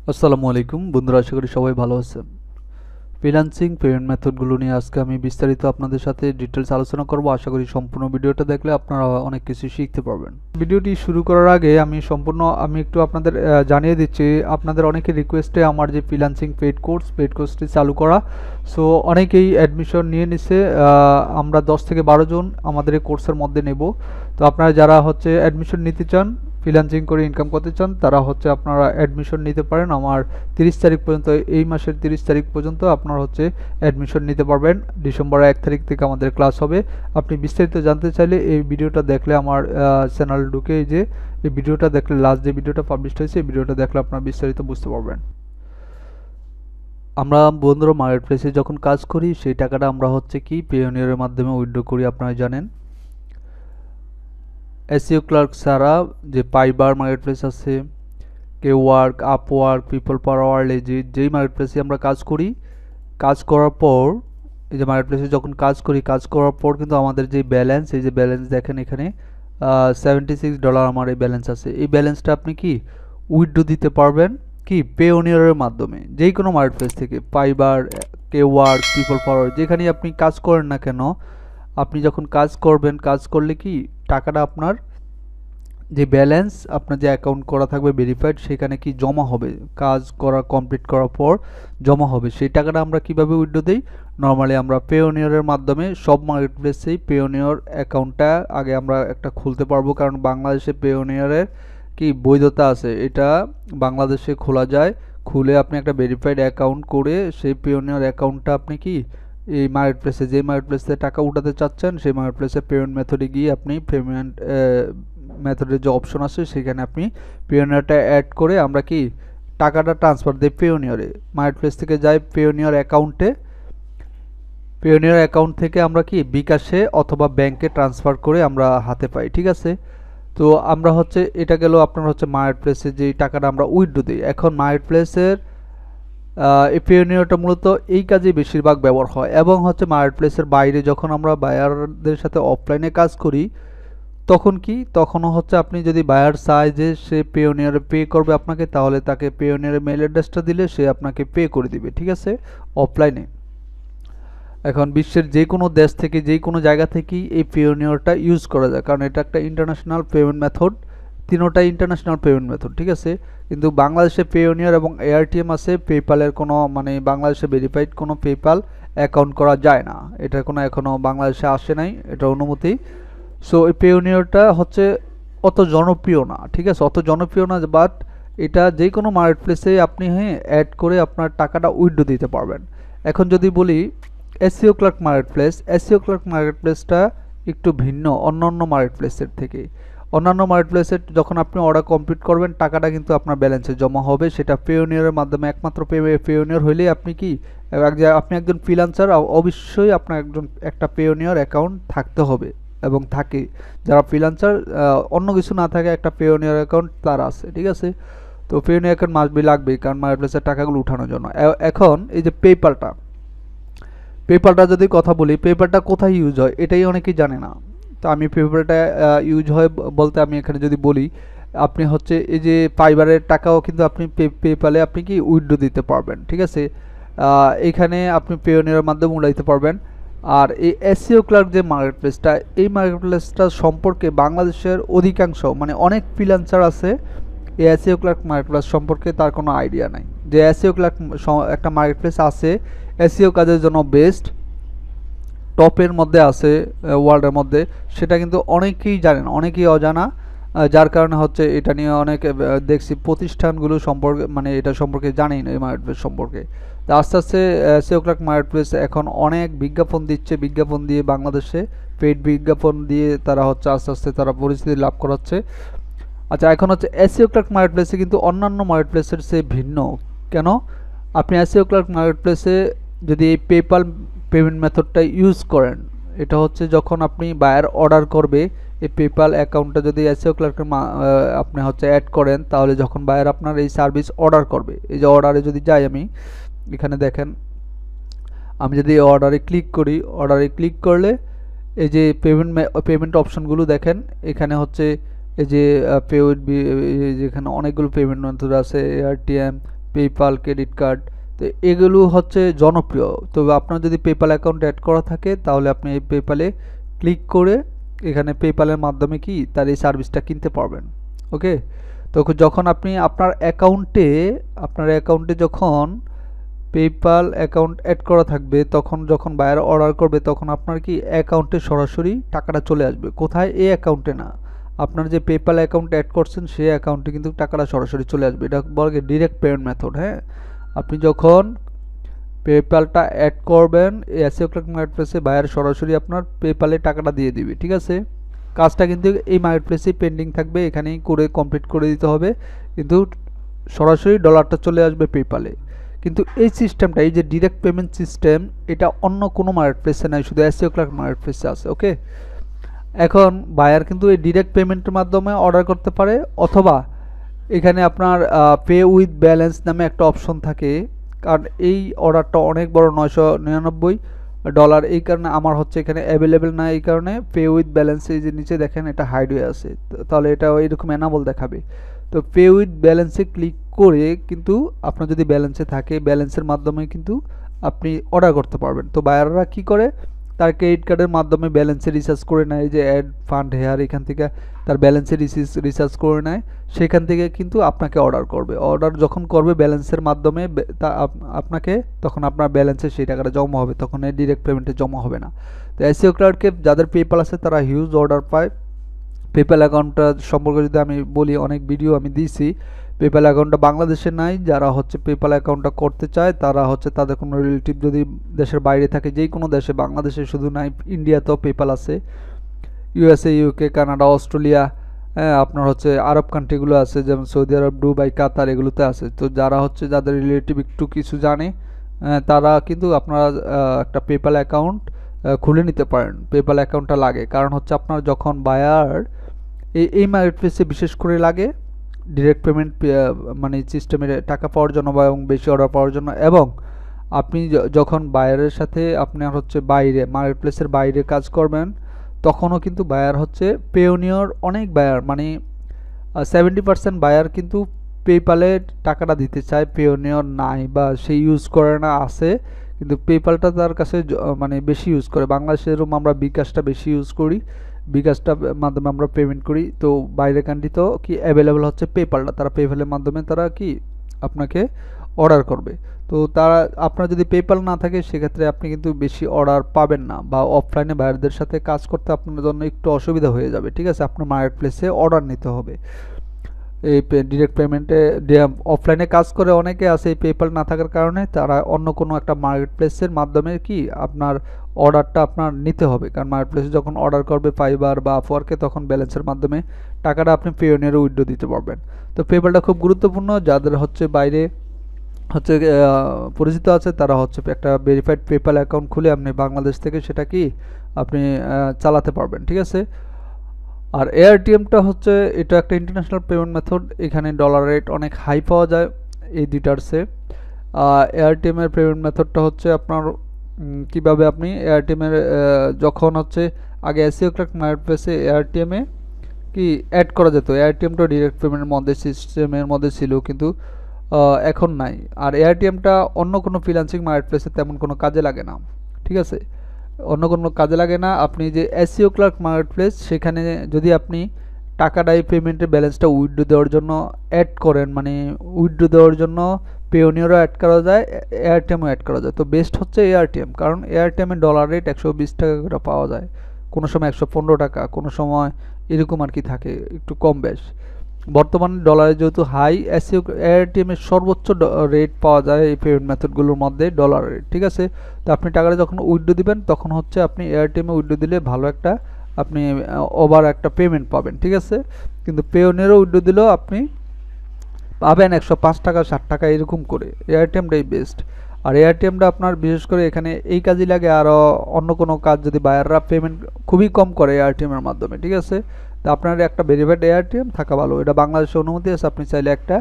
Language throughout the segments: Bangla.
আসসালামু আলাইকুম বন্ধুরা, আশা করি সবাই ভালো আছেন। ফ্রিল্যান্সিং পেমেন্ট মেথডগুলো নিয়ে আজকে আমি বিস্তারিত আপনাদের সাথে ডিটেলস আলোচনা করব। আশা করি সম্পূর্ণ ভিডিওটা দেখলে আপনারা অনেক কিছু শিখতে পারবেন। ভিডিওটি শুরু করার আগে আমি একটু আপনাদের জানিয়ে দিচ্ছি, আপনাদের অনেকের রিকোয়েস্টে আমার যে ফ্রিল্যান্সিং পেইড কোর্সটি চালু করা। সো অনেকেই অ্যাডমিশন নিয়ে নিছে। আমরা 10 থেকে 12 জন আমাদের এই কোর্সের মধ্যে নেব। তো আপনারা যারা অ্যাডমিশন নিতে চান, ফ্রিল্যান্সিং করে ইনকাম করতে চান, তারা আপনারা অ্যাডমিশন নিতে পারেন। আমার 30 তারিখ পর্যন্ত, এই মাসের 30 তারিখ পর্যন্ত আপনারা অ্যাডমিশন নিতে পারবেন। ডিসেম্বরের 1 তারিখ থেকে আমাদের ক্লাস হবে। আপনি বিস্তারিত জানতে চাইলে এই ভিডিওটা দেখলে, আমার চ্যানেল ঢুকে এই ভিডিওটা দেখলে, লাস্ট যে ভিডিওটা পাবলিশ হয়েছে এই ভিডিওটা দেখলে আপনারা বিস্তারিত বুঝতে পারবেন। আমরা বন্ধুরা মার্কেট প্লেসে যখন কাজ করি, সেই টাকাটা আমরা পেওনিয়ারের মাধ্যমে উইথড্র করি, আপনারা জানেন। সেওক্লার্ক ছাড়া যে পাইবার মার্কেট প্লেস আছে, ওয়ার্ক, আপওয়ার্ক, পিপল পাওয়ার, লেজিট, যেই মার্কেট প্লেসে আমরা কাজ করি, কাজ করার পর এই যে মার্কেট প্লেসে যখন কাজ করি, কাজ করার পর কিন্তু আমাদের যে ব্যালেন্স, এই যে ব্যালেন্স দেখেন এখানে $76 আমার এই ব্যালেন্স আছে। এই ব্যালেন্সটা আপনি উইথড্র দিতে পারবেন পেওনিয়ারের মাধ্যমে, যেই কোনো মার্কেট প্লেস থেকে, পাইবার, ওয়ার্ক, পিপল পাওয়ার, যেখানেই আপনি কাজ করেন না কেন, আপনি যখন কাজ করবেন, কাজ করলে টাকাটা আপনার যে ব্যালেন্স, আপনার যে অ্যাকাউন্ট করা থাকবে ভেরিফাইড, সেখানে জমা হবে, কাজ করা কমপ্লিট করার পর জমা হবে। সেই টাকাটা আমরা কিভাবে উইথড্র দেই? নর্মালি আমরা পেওনিয়ারের মাধ্যমে, সব মার্কেট প্লেসেই পেওনিয়ার অ্যাকাউন্টটা আগে আমরা একটা খুলতে পারবো, কারণ বাংলাদেশে পেওনিয়ারের বৈধতা আছে। এটা বাংলাদেশে খোলা যায়। খুলে আপনি একটা ভেরিফাইড অ্যাকাউন্ট করে সেই পেওনিয়ার অ্যাকাউন্টটা আপনি এই মার্কেট প্লেসে, যে মার্কেট প্লেসে টাকা উঠাতে চাচ্ছেন, সেই মার্কেট প্লেসে পেমেন্ট মেথডে গিয়ে আপনি পেমেন্ট মেথডের যে অপশন আছে সেখানে আপনি পেওনিয়ারটা অ্যাড করে আমরা টাকাটা ট্রান্সফার দিই পেওনিয়ারে। মার্কেট প্লেস থেকে যাই পেওনিয়ার অ্যাকাউন্টে, পেওনিয়ার অ্যাকাউন্ট থেকে আমরা বিকাশে অথবা ব্যাংকে ট্রান্সফার করে আমরা হাতে পাই, ঠিক আছে। তো আমরা এটা গেল আপনার মার্কেট প্লেসে যে টাকাটা আমরা উইথড্র দিই। এখন মার্কেট প্লেসের এই পেওনিয়ারটা মূলত এই কাজে বেশিরভাগ ব্যবহার হয়, এবং মার্কেট প্লেসের বাইরে যখন আমরা বায়ারদের সাথে অফলাইনে কাজ করি, তখনও আপনি যদি বায়ার চায় যে সে পেওনিয়ারে পে করবে আপনাকে, তাহলে তাকে পেওনিয়ারের মেল অ্যাড্রেসটা দিলে সে আপনাকে পে করে দিবে, ঠিক আছে, অফলাইনে। এখন বিশ্বের যে কোনো দেশ থেকে, যে কোনো জায়গা থেকেই এই পেওনিয়ারটা ইউজ করা যায়, কারণ এটা একটা ইন্টারন্যাশনাল পেমেন্ট মেথড। তিনোটাই ইন্টারন্যাশনাল পেমেন্ট মেথড, ঠিক আছে। কিন্তু বাংলাদেশে পেওনিয়ার এবং এআরটিএম আছে, পেপ্যালের কোনো বাংলাদেশে ভেরিফাইড কোনো পেপ্যাল অ্যাকাউন্ট করা যায় না। এটা এখনও বাংলাদেশে আসে নাই, এটা অনুমতি। সো এই পেওনিয়ারটা অত জনপ্রিয় না, ঠিক আছে, অত জনপ্রিয় না, বাট এটা যে কোনো মার্কেট প্লেসে আপনি অ্যাড করে আপনার টাকাটা উইথড্র দিতে পারবেন। এখন যদি বলি সেওক্লার্ক মার্কেট প্লেস, সেওক্লার্ক মার্কেট প্লেসটা একটু ভিন্ন অন্যান্য মার্কেট প্লেসের থেকে। অন্যান্য মার্কেট প্লেসে যখন আপনি অর্ডার কমপ্লিট করবেন, টাকাটা কিন্তু আপনার ব্যালেন্সে জমা হবে, সেটা পেওনিয়ারের মাধ্যমে। একমাত্র পেওনিয়ার হইলেই আপনি একজন ফ্রিল্যান্সার, অবশ্যই আপনার একটা পেওনিয়ার অ্যাকাউন্ট থাকতে হবে এবং থাকে। যারা ফ্রিল্যান্সার, অন্য কিছু না থাকে, একটা পেওনিয়ার অ্যাকাউন্ট তার আছে, ঠিক আছে। তো পেওনিয়ার অ্যাকাউন্ট মাস্টবি লাগবেই, কারণ মার্কেট প্লেসের টাকাগুলো উঠানোর জন্য। এখন এই যে পেপ্যালটা যদি কথা বলি, পেপ্যালটা কোথায় ইউজ হয় এটাই অনেকেই জানে না। তো আমি পেপ্যালটা ইউজ হয় বলতে, আমি এখানে যদি বলি, আপনি এই যে ফাইবারের টাকাও কিন্তু আপনি পেপ্যালে আপনি উইথড্র দিতে পারবেন, ঠিক আছে। এখানে আপনি পেওনিয়ারের মাধ্যমে উঠাইতে পারবেন। আর এই সেওক্লার্ক যে মার্কেট প্লেসটা, এই মার্কেট প্লেসটা সম্পর্কে বাংলাদেশের অধিকাংশ, অনেক ফ্রিল্যান্সার আছে, এই সেওক্লার্ক মার্কেট প্লেস সম্পর্কে তার কোনো আইডিয়া নাই যে সেওক্লার্ক একটা মার্কেট প্লেস আছে, এসইও কাজের জন্য বেস্ট, টপের মধ্যে আছে ওয়ার্ল্ডের মধ্যে। সেটা কিন্তু অনেকেই জানেন, অনেকেই অজানা। যার কারণে এটা নিয়ে অনেক দেখছি প্রতিষ্ঠানগুলো সম্পর্কে, এটা সম্পর্কে জানেই না, এই মার্কেট প্লেস সম্পর্কে। তো আস্তে আস্তে সেওক্লার্ক মার্কেট প্লেস এখন অনেক বিজ্ঞাপন দিচ্ছে, বিজ্ঞাপন দিয়ে বাংলাদেশে পেইড বিজ্ঞাপন দিয়ে তারা আস্তে আস্তে তারা পরিস্থিতি লাভ করাচ্ছে। আচ্ছা, এখন সেওক্লার্ক মার্কেট প্লেসে কিন্তু অন্যান্য মার্কেট প্লেসের চেয়ে ভিন্ন। কেন? আপনি সেওক্লার্ক মার্কেট প্লেসে যদি এই পেপ্যাল পেমেন্ট মেথডটা ইউজ করেন, এটা যখন আপনি বায়ার অর্ডার করবে, এই পেপ্যাল অ্যাকাউন্টটা যদি সেওক্লার্কের আপনি অ্যাড করেন, তাহলে যখন বায়ার আপনার এই সার্ভিস অর্ডার করবে, এই যে অর্ডারে যদি যাই, আমি এখানে দেখেন, আমি যদি অর্ডারে ক্লিক করি, অর্ডারে ক্লিক করলে এই যে পেমেন্ট অপশনগুলো দেখেন, এখানে এই যে যেখানে অনেকগুলো পেমেন্ট মেথড আছে, এআরটিএম, পেপ্যাল, ক্রেডিট কার্ড। তো এগুলো হচ্ছে জনপ্রিয়। তবে আপনার যদি পেপ্যাল অ্যাকাউন্ট অ্যাড করা থাকে তাহলে আপনি এই পেপ্যালে ক্লিক করে এখানে পেপ্যালের মাধ্যমে কি তার এই সার্ভিসটা কিনতে পারবেন। ওকে, তো যখন আপনি আপনার অ্যাকাউন্টে যখন পেপ্যাল অ্যাকাউন্ট অ্যাড করা থাকবে, তখন যখন বায়ার অর্ডার করবে তখন আপনার কি অ্যাকাউন্টে সরাসরি টাকাটা চলে আসবে। কোথায়? এই অ্যাকাউন্টে না, আপনার যে পেপ্যাল অ্যাকাউন্ট অ্যাড করছেন সেই অ্যাকাউন্টে কিন্তু টাকাটা সরাসরি চলে আসবে। এটা বলে ডিরেক্ট পেমেন্ট মেথড। হ্যাঁ, আপনি যখন পেপ্যালটা অ্যাড করবেন সেওক্লার্ক মার্কেটপ্লেসে, বায়ার সরাসরি আপনার পেপ্যালে টাকাটা দিয়ে দিবে। ঠিক আছে, কাজটা কিন্তু এই মার্কেটপ্লেসেই পেন্ডিং থাকবে, এখানেই করে কমপ্লিট করে দিতে হবে, কিন্তু সরাসরি ডলারটা চলে আসবে পেপ্যালে। কিন্তু এই সিস্টেমটা, এই যে ডিরেক্ট পেমেন্ট সিস্টেম, এটা অন্য কোনো মার্কেটপ্লেসে নাই, শুধু সেওক্লার্ক মার্কেটপ্লেসে আছে। ওকে, এখন বায়ার কিন্তু এই ডিরেক্ট পেমেন্টের মাধ্যমে অর্ডার করতে পারে, অথবা এখানে আপনার পে উইথ ব্যালেন্স নামে একটা অপশন থাকে। কারণ এই অর্ডারটা অনেক বড়, $999, এই কারণে আমার হচ্ছে এখানে অ্যাভেলেবেল না, এই কারণে পে উইথ ব্যালেন্স এই যে নিচে দেখেন এটা হাইড হয়ে আছে, তাহলে এটা এরকম এনাবল দেখাবে। তো পে উইথ ব্যালেন্সে ক্লিক করে কিন্তু আপনার যদি ব্যালেন্সে থাকে, ব্যালেন্সের মাধ্যমে কিন্তু আপনি অর্ডার করতে পারবেন। তো বায়াররা কি করে, তার ক্রেডিট কার্ডের মাধ্যমে ব্যালেন্সে রিচার্জ করে নেয়, যে অ্যাড ফান্ড হেয়ার এখান থেকে তার ব্যালেন্সে রিচার্জ করে নেয়, সেখান থেকে কিন্তু আপনাকে অর্ডার করবে। অর্ডার যখন করবে ব্যালেন্সের মাধ্যমে আপনাকে, তখন আপনার ব্যালেন্সে সেই টাকাটা জমা হবে, তখন এই ডিরেক্ট পেমেন্টে জমা হবে না। তো সেওক্লার্কে যাদের পেপ্যাল আছে তারা হিউজ অর্ডার পায়। পেপ্যাল অ্যাকাউন্টটা সম্পর্কে যদি আমি বলি, অনেক ভিডিও আমি দিয়েছি। পেপ্যাল অ্যাকাউন্টটা বাংলাদেশে নাই, যারা হচ্ছে পেপ্যাল অ্যাকাউন্টটা করতে চায় তারা হচ্ছে তাদের কোনো রিলেটিভ যদি দেশের বাইরে থাকে, যেই কোনো দেশে, বাংলাদেশে শুধু নাই, ইন্ডিয়াতেও পেপ্যাল আছে, ইউএসএ, ইউকে, কানাডা, অস্ট্রেলিয়া, হ্যাঁ আপনার হচ্ছে আরব কান্ট্রিগুলো আছে, যেমন সৌদি আরব, দুবাই, কাতার, এগুলোতে আছে। তো যারা হচ্ছে যাদের রিলেটিভ একটু কিছু জানে, তারা কিন্তু আপনারা একটা পেপ্যাল অ্যাকাউন্ট খুলে নিতে পারেন। পেপ্যাল অ্যাকাউন্টটা লাগে কারণ হচ্ছে আপনার যখন বায়ার এই মার্কেটপ্লেসে বিশেষ করে লাগে ডিরেক্ট পেমেন্ট মানে সিস্টেমের টাকা পাওয়ার জন্য বা এবং বেশি অর্ডার পাওয়ার জন্য, এবং আপনি যখন বায়ারের সাথে আপনার হচ্ছে বাইরে মার্কেটপ্লেসের বাইরে কাজ করবেন, তখনও কিন্তু বায়ার হচ্ছে পেওনিয়র, অনেক বায়ার মানে 70% বায়ার কিন্তু পেপ্যালে টাকাটা দিতে চায়, পেওনিয়র নাই বা সে ইউজ করে না, আছে কিন্তু পেপ্যালটা তার কাছে মানে বেশি ইউজ করে। বাংলাদেশে এরকম আমরা বিকাশটা বেশি ইউজ করি, বিকাশটার মাধ্যমে আমরা পেমেন্ট করি। তো বাইরের কান্ট্রিতেও কি অ্যাভেলেবেল হচ্ছে পেপ্যালটা, তারা পেপ্যালের মাধ্যমে তারা কি আপনাকে অর্ডার করবে। তো তারা, আপনার যদি পেপ্যাল না থাকে সেক্ষেত্রে আপনি কিন্তু বেশি অর্ডার পাবেন না, বা অফলাইনে বায়ারদের সাথে কাজ করতে আপনার জন্য একটু অসুবিধা হয়ে যাবে। ঠিক আছে, আপনার মার্কেট প্লেসে অর্ডার নিতে হবে। এই ডিরেক্ট পেমেন্টে অফলাইনে কাজ করে অনেকে আছে, এই পেপ্যাল না থাকার কারণে তারা অন্য কোনো একটা মার্কেট প্লেসের মাধ্যমে কি আপনার অর্ডারটা আপনার নিতে হবে। কারণ মার্কেট প্লেসে যখন অর্ডার করবে ফাইবার বা আপওয়ার্কে, তখন ব্যালেন্সের মাধ্যমে টাকাটা আপনি পেওনিয়ারে উইথড্র দিতে পারবেন। তো পেপ্যালটা খুব গুরুত্বপূর্ণ, যাদের হচ্ছে বাইরে হচ্ছে পরিচিত আছে, তারা হচ্ছে একটা ভেরিফাইড পেপ্যাল অ্যাকাউন্ট খুলে আপনি বাংলাদেশ থেকে সেটা কি আপনি চালাতে পারবেন। ঠিক আছে, আর এআরটিএমটা হচ্ছে এটা একটা ইন্টারন্যাশনাল পেমেন্ট মেথড, এখানে ডলার রেট অনেক হাই পাওয়া যায় এই দুইটার চেয়ে। এআরটিএমের পেমেন্ট মেথডটা হচ্ছে আপনার কিভাবে আপনি এআরটিএমের যখন হচ্ছে আগে সেওক্লার্ক মার্কেটপ্লেসে এআরটিএমে কি অ্যাড করা যেত, এআরটিএমটা ডিরেক্ট পেমেন্টের মধ্যে সিস্টেমের মধ্যে ছিল, কিন্তু এখন নাই। আর এআরটিএমটা অন্য কোনো ফ্রিল্যান্সিং মার্কেটপ্লেসে তেমন কোনো কাজে লাগে না। ঠিক আছে, অন্য কোনো কাজে লাগে না। আপনি যে সেওক্লার্ক মার্কেটপ্লেস, সেখানে যদি আপনি টাকাটাই পেমেন্টের ব্যালেন্সটা উইথড্র দেওয়ার জন্য অ্যাড করেন, মানে উইথড্র দেওয়ার জন্য পেওনিয়ারও অ্যাড করা যায়, এআরটিএমও অ্যাড করা যায়। তো বেস্ট হচ্ছে এআরটিএম, কারণ এআরটিএমের ডলার রেট 120 টাকা করে পাওয়া যায়, কোনো সময় 115 টাকা, কোনো সময় এরকম আর কি থাকে, একটু কম বেশ। বর্তমানে ডলারে যেহেতু হাই, এআরটিএমের সর্বোচ্চ রেট পাওয়া যায় এই পেমেন্ট মেথডগুলোর মধ্যে ডলার রেট। ঠিক আছে, তো আপনি টাকাটা যখন উইথড্র দিবেন তখন হচ্ছে আপনি এআরটিএমে উইথড্র দিলে ভালো একটা আপনি ওভার একটা পেমেন্ট পাবেন। ঠিক আছে, কিন্তু পেওনিয়ারও উইথড্র দিলেও আপনি পাবেন 105 টাকা, 60 টাকা এরকম করে। এআরটিএমটাই বেস্ট। আর এআরটিএমটা আপনার বিশেষ করে এখানে এই কাজই লাগে, আরও অন্য কোনো কাজ যদি বায়াররা পেমেন্ট খুবই কম করে এআরটিএমের মাধ্যমে। ঠিক আছে, তো আপনার একটা ভেরিফাইড এআরটিএম থাকা ভালো, এটা বাংলাদেশে অনুমতি আছে, আপনি চাইলে একটা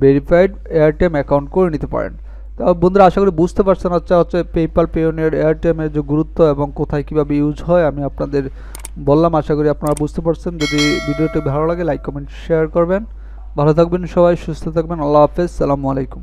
ভেরিফাইড এআরটিএম অ্যাকাউন্ট করে নিতে পারেন। তো বন্ধুরা, আশা করি বুঝতে পারছেন হচ্ছে পেপ্যাল, পেওনিয়ার, এআরটিএমের যে গুরুত্ব এবং কোথায় কীভাবে ইউজ হয় আমি আপনাদের বললাম। আশা করি আপনারা বুঝতে পারছেন। যদি ভিডিওটি ভালো লাগে লাইক, কমেন্ট, শেয়ার করবেন। ভালো থাকবেন সবাই, সুস্থ থাকবেন। আল্লাহ হাফেজ, সালামু আলাইকুম।